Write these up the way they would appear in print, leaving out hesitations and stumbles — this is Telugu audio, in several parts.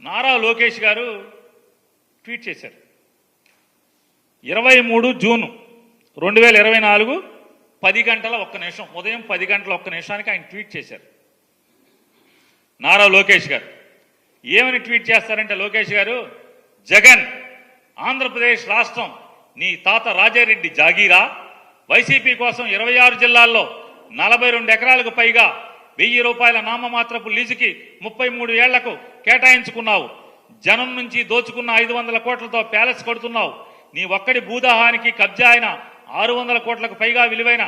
నారా లోకేష్ గారు ట్వీట్ చేశారు. 23 జూన్ 2024 10 గంటల 1 నిమిషం, ఉదయం 10 గంటల 1 నిమిషానికి ఆయన ట్వీట్ చేశారు. నారా లోకేష్ గారు ఏమని ట్వీట్ చేస్తారంటే, లోకేష్ గారు, జగన్ ఆంధ్రప్రదేశ్ రాష్ట్రం నీ తాత రాజారెడ్డి జాగీరా, వైసీపీ కోసం 26 జిల్లాల్లో 42 ఎకరాలకు పైగా 1000 రూపాయల నామమాత్రపు లీజుకి 33 ఏళ్లకు కేటాయించుకున్నావు. జనం నుంచి దోచుకున్న 500 కోట్లతో ప్యాలెస్ కడుతున్నావు. నీ ఒక్కడి భూదాహానికి కబ్జా అయిన 600 కోట్లకు పైగా విలువైన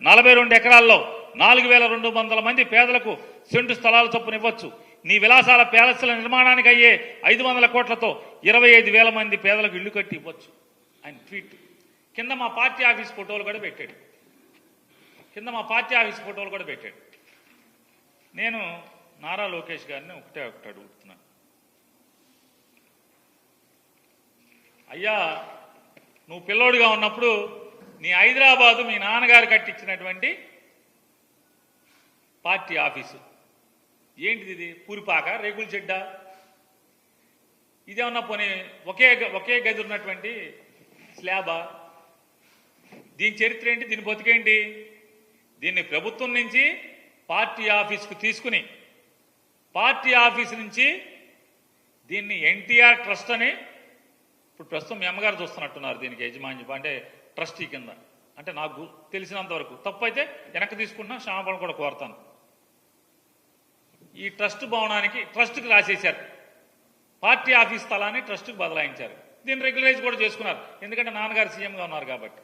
42 ఎకరాల్లో 4200 మంది పేదలకు సెంటు స్థలాలు చొప్పునివ్వచ్చు. నీ విలాసాల ప్యాలెస్ల నిర్మాణానికి అయ్యే 500 కోట్లతో 25,000 మంది పేదలకు ఇళ్లు కట్టి ఇవ్వచ్చు. ఆయన ట్వీట్ కింద మా పార్టీ ఆఫీస్ ఫోటోలు కూడా పెట్టాడు. నేను నారా లోకేష్ గారిని ఒకటే అడుగుతున్నాను, అయ్యా, నువ్వు పిల్లోడుగా ఉన్నప్పుడు నీ హైదరాబాదు మీ నాన్నగారు కట్టించినటువంటి పార్టీ ఆఫీసు ఏంటిది? ఇది పూరిపాక, రేకుల చెడ్డ? ఇదేమన్నా పోనీ ఒకే గది ఉన్నటువంటి స్లాబా? దీని చరిత్ర ఏంటి? దీని బతికేంటి? దీన్ని ప్రభుత్వం నుంచి పార్టీ ఆఫీస్కు తీసుకుని, పార్టీ ఆఫీస్ నుంచి దీన్ని ఎన్టీఆర్ ట్రస్ట్ అని ఇప్పుడు ప్రస్తుతం మీ అమ్మగారు చూస్తున్నట్టున్నారు. దీనికి యజమాని అంటే ట్రస్టీ కింద. అంటే నాకు తెలిసినంత వరకు తప్పు అయితే వెనక్కి తీసుకుంటున్నా, క్షమాపణ కూడా కోరుతాను. ఈ ట్రస్ట్ భవనానికి ట్రస్ట్కి రాసేశారు. పార్టీ ఆఫీస్ స్థలాన్ని ట్రస్ట్కి బదలాయించారు. దీన్ని రెగ్యులరైజ్ కూడా చేసుకున్నారు, ఎందుకంటే నాన్నగారు సీఎంగా ఉన్నారు కాబట్టి.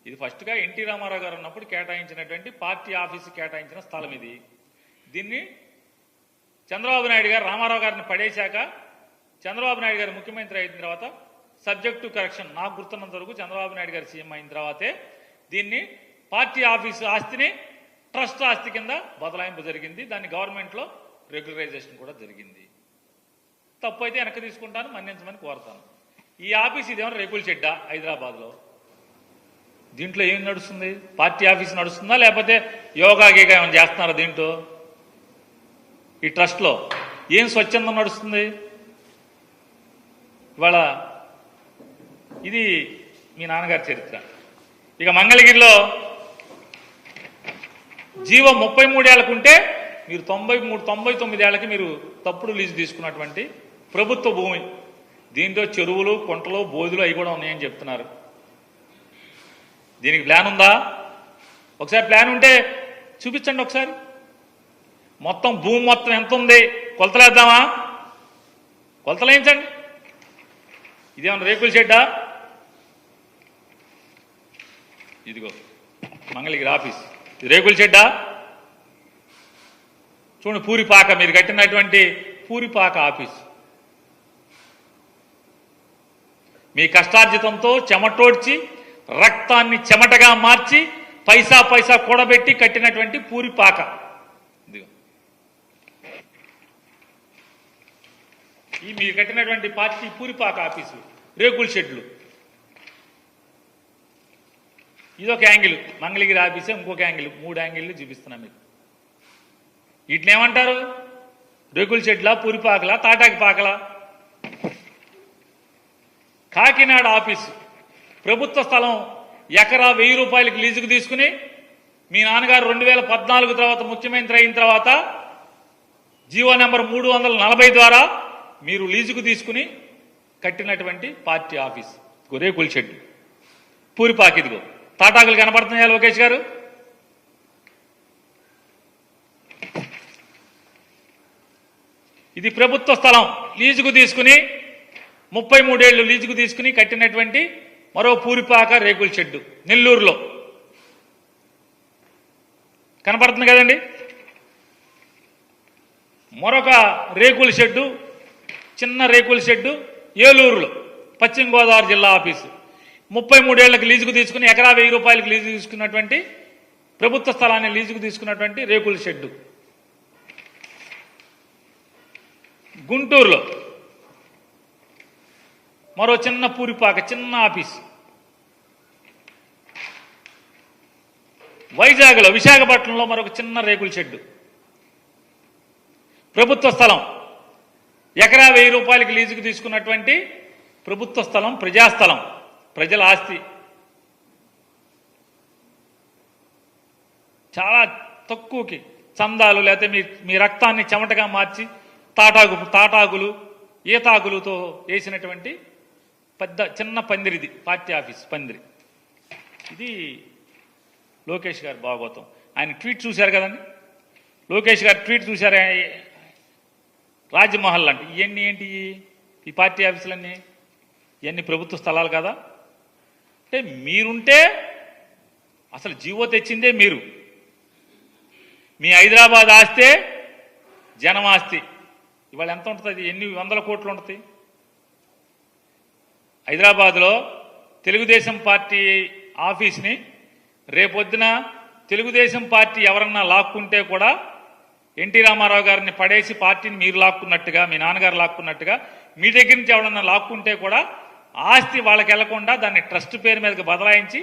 ఇది ఫస్ట్గా ఎన్టీ రామారావు గారు ఉన్నప్పుడు కేటాయించినటువంటి పార్టీ ఆఫీస్కి కేటాయించిన స్థలం ఇది. దీన్ని చంద్రబాబు నాయుడు గారు రామారావు గారిని పడేశాక, చంద్రబాబు నాయుడు గారు ముఖ్యమంత్రి అయిన తర్వాత, సబ్జెక్ట్ టు కరెక్షన్ నాకు గుర్తున్నంత వరకు చంద్రబాబు నాయుడు గారు సీఎం అయిన తర్వాతే దీన్ని పార్టీ ఆఫీసు ఆస్తిని ట్రస్ట్ ఆస్తి కింద బదలాయింపు జరిగింది. దాన్ని గవర్నమెంట్లో రెగ్యులరైజేషన్ కూడా జరిగింది. తప్పు అయితే వెనక్కి తీసుకుంటాను, మన్నించమని కోరుతాను. ఈ ఆఫీస్ ఇదేమన్నా రేకుల చెడ్డ హైదరాబాద్లో? దీంట్లో ఏం నడుస్తుంది? పార్టీ ఆఫీస్ నడుస్తుందా, లేకపోతే యోగా గీగా ఏమైనా చేస్తున్నారా దీంట్లో? ఈ ట్రస్ట్లో ఏం స్వచ్ఛందం నడుస్తుంది ఇవాళ? ఇది మీ నాన్నగారి చరిత్ర. ఇక మంగళగిరిలో జీవో 33 ఏళ్లకుంటే మీరు 99 ఏళ్ళకి మీరు తప్పుడు లీజు తీసుకున్నటువంటి ప్రభుత్వ భూమి. దీంట్లో చెరువులు, కుంటలు, బోధులు అవి కూడా ఉన్నాయని చెప్తున్నారు. దీనికి ప్లాన్ ఉందా? ఒకసారి ప్లాన్ ఉంటే చూపించండి ఒకసారి. మొత్తం భూమి మొత్తం ఎంత ఉంది కొలతలేద్దామా? కొలతలేయించండి. ఇదేమన్నా రేకుల షెడ్డా? ఇదిగో మంగళగిరి ఆఫీస్, ఇది రేకుల షెడ్డా? చూడండి, పూరిపాక, మీరు కట్టినటువంటి పూరిపాక ఆఫీస్. మీ కష్టార్జితంతో చెమటోడ్చి, రక్తాన్ని చెమటగా మార్చి, పైసా కూడబెట్టి కట్టినటువంటి పూరిపాక. ఇదిగో ఈ మీరు కట్టినటువంటి పార్టీ పూరిపాక ఆఫీసు, రేకుల షెడ్లు. ఇదొక యాంగిల్ మంగళగిరి ఆఫీసే, ఇంకొక యాంగిల్, 3 యాంగిళ్ళు చూపిస్తున్నా మీకు. వీటిని ఏమంటారు? రేకుల షెడ్లా, పూరిపాకలా, తాటాకి పాకలా? కాకినాడ ఆఫీసు ప్రభుత్వ స్థలం, ఎకరా 1000 రూపాయలకి లీజుకు తీసుకుని, మీ నాన్నగారు 2014 తర్వాత ముఖ్యమంత్రి అయిన తర్వాత జీవో నెంబర్ 340 ద్వారా మీరు లీజుకు తీసుకుని కట్టినటువంటి పార్టీ ఆఫీస్ రేకుల షెడ్, పూరిపాక. ఇదిగో తాటాకులు కనపడుతున్నాయా లోకేష్ గారు? ఇది ప్రభుత్వ స్థలం లీజుకు తీసుకుని 33 ఏళ్లు లీజుకు తీసుకుని కట్టినటువంటి మరో పూరిపాక రేకుల షెడ్డు నెల్లూరులో కనపడుతుంది కదండి. మరొక రేకుల షెడ్డు, చిన్న రేకుల షెడ్డు ఏలూరులో, పశ్చిమ గోదావరి జిల్లా ఆఫీసు. 33 ఏళ్లకు లీజుకు తీసుకుని ఎకరా 1000 రూపాయలకు లీజు తీసుకున్నటువంటి ప్రభుత్వ స్థలాన్ని లీజుకు తీసుకున్నటువంటి రేకుల షెడ్డు. గుంటూరులో మరో చిన్న పూరిపాక, చిన్న ఆఫీస్. వైజాగ్లో, విశాఖపట్నంలో మరొక చిన్న రేకుల షెడ్డు. ప్రభుత్వ స్థలం ఎకరా 1000 రూపాయలకి లీజుకు తీసుకున్నటువంటి ప్రభుత్వ స్థలం, ప్రజాస్థలం, ప్రజల ఆస్తి. చాలా తక్కువకి చందాలు లేకపోతే మీ రక్తాన్ని చెమటగా మార్చి తాటాకులు ఈతాకులతో వేసినటువంటి చిన్న పందిరిది పార్టీ ఆఫీస్ పందిరి. ఇది లోకేష్ గారు భాగవతం. ఆయన ట్వీట్ చూశారు కదండి, లోకేష్ గారు ట్వీట్ చూశారా? రాజ్మహల్ అంటే ఇవన్నీ ఏంటి? ఈ పార్టీ ఆఫీసులన్నీ ఇవన్నీ ప్రభుత్వ స్థలాలు కదా. అంటే మీరుంటే అసలు జీవో తెచ్చిందే మీరు. మీ హైదరాబాద్ ఆస్తే జనం ఆస్తి. ఇవాళ ఎంత ఉంటుంది? ఎన్ని వందల కోట్లు ఉంటుంది. హైదరాబాద్లో తెలుగుదేశం పార్టీ ఆఫీస్ని రేపొద్దున తెలుగుదేశం పార్టీ ఎవరన్నా లాక్కుంటే కూడా ఎన్టీ రామారావు గారిని పడేసి పార్టీని మీరు లాక్కున్నట్టుగా, మీ నాన్నగారు లాక్కున్నట్టుగా మీ దగ్గర నుంచి ఎవరన్నా లాక్కుంటే కూడా ఆస్తి వాళ్ళకి వెళ్లకుండా దాన్ని ట్రస్ట్ పేరు మీదకి బదలాయించి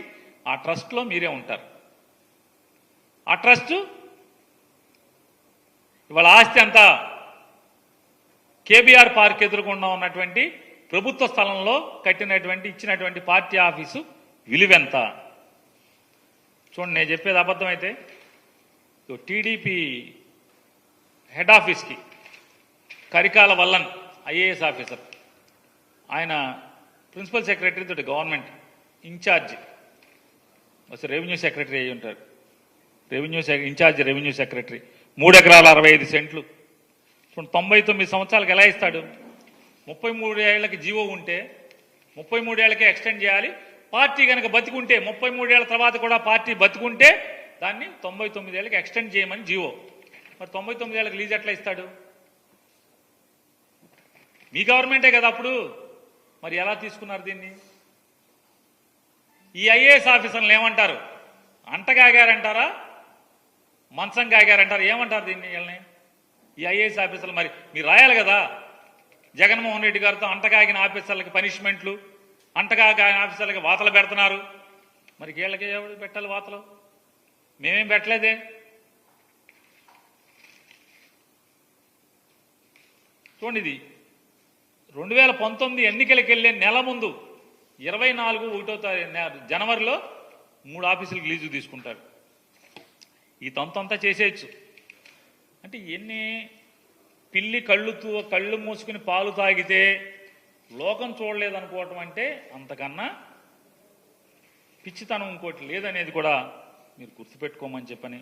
ఆ ట్రస్ట్లో మీరే ఉంటారు. ఆ ట్రస్ట్ ఇవాళ ఆస్తి అంతా కేబీఆర్ పార్క్ ఎదురుకుండా ఉన్నటువంటి ప్రభుత్వ స్థలంలో ఇచ్చినటువంటి పార్టీ ఆఫీసు విలువెంత చూడండి. నేను చెప్పేది అబద్ధమైతే టీడీపీ హెడ్ ఆఫీస్కి కరికాల వల్లన్ ఐఏఎస్ ఆఫీసర్, ఆయన ప్రిన్సిపల్ సెక్రటరీ తోటి గవర్నమెంట్ ఇన్ఛార్జ్, అసలు రెవెన్యూ సెక్రటరీ అయి ఉంటారు. Incharge revenue secretary. 3 ఎకరాల 65 సెంట్లు. 99 సంవత్సరాలకు ఎలా ఇస్తాడు? 33 ఏళ్లకి జీవో ఉంటే 33 ఏళ్లకే ఎక్స్టెండ్ చేయాలి. పార్టీ కనుక బతికుంటే 33 ఏళ్ల తర్వాత కూడా పార్టీ బతికుంటే దాన్ని 99 ఏళ్ళకి ఎక్స్టెండ్ చేయమని జీవో. మరి 99 ఏళ్ళకి లీజ్ ఎట్లా ఇస్తాడు? మీ గవర్నమెంటే కదా అప్పుడు. మరి ఎలా తీసుకున్నారు దీన్ని? ఈ ఐఏఎస్ ఆఫీసర్లు ఏమంటారు? అంటగాగారంటారా, మంచం గాగారంటారా, ఏమంటారు దీన్ని? వీళ్ళని ఈ ఐఏఎస్ ఆఫీసర్లు మరి మీరు రాయాలి కదా. జగన్మోహన్ రెడ్డి గారితో అంటగాగిన ఆఫీసర్లకి పనిష్మెంట్లు, అంటగాగిన ఆఫీసర్లకి వాతలు పెడుతున్నారు. మరి వీళ్ళకి ఎవరు పెట్టాలి వాతలు? మేమేం పెట్టలేదే. చూడండి, ఇది 2019 ఎన్నికలకు వెళ్ళే నెల ముందు 24 జనవరిలో 3 ఆఫీసులకు లీజు తీసుకుంటారు. ఈ తంతంతా చేసేయచ్చు. అంటే ఎన్ని పిల్లి కళ్ళు మూసుకుని పాలు తాగితే లోకం చూడలేదనుకోవటం అంటే అంతకన్నా పిచ్చితనం ఇంకోటి లేదనేది కూడా మీరు గుర్తుపెట్టుకోమని చెప్పని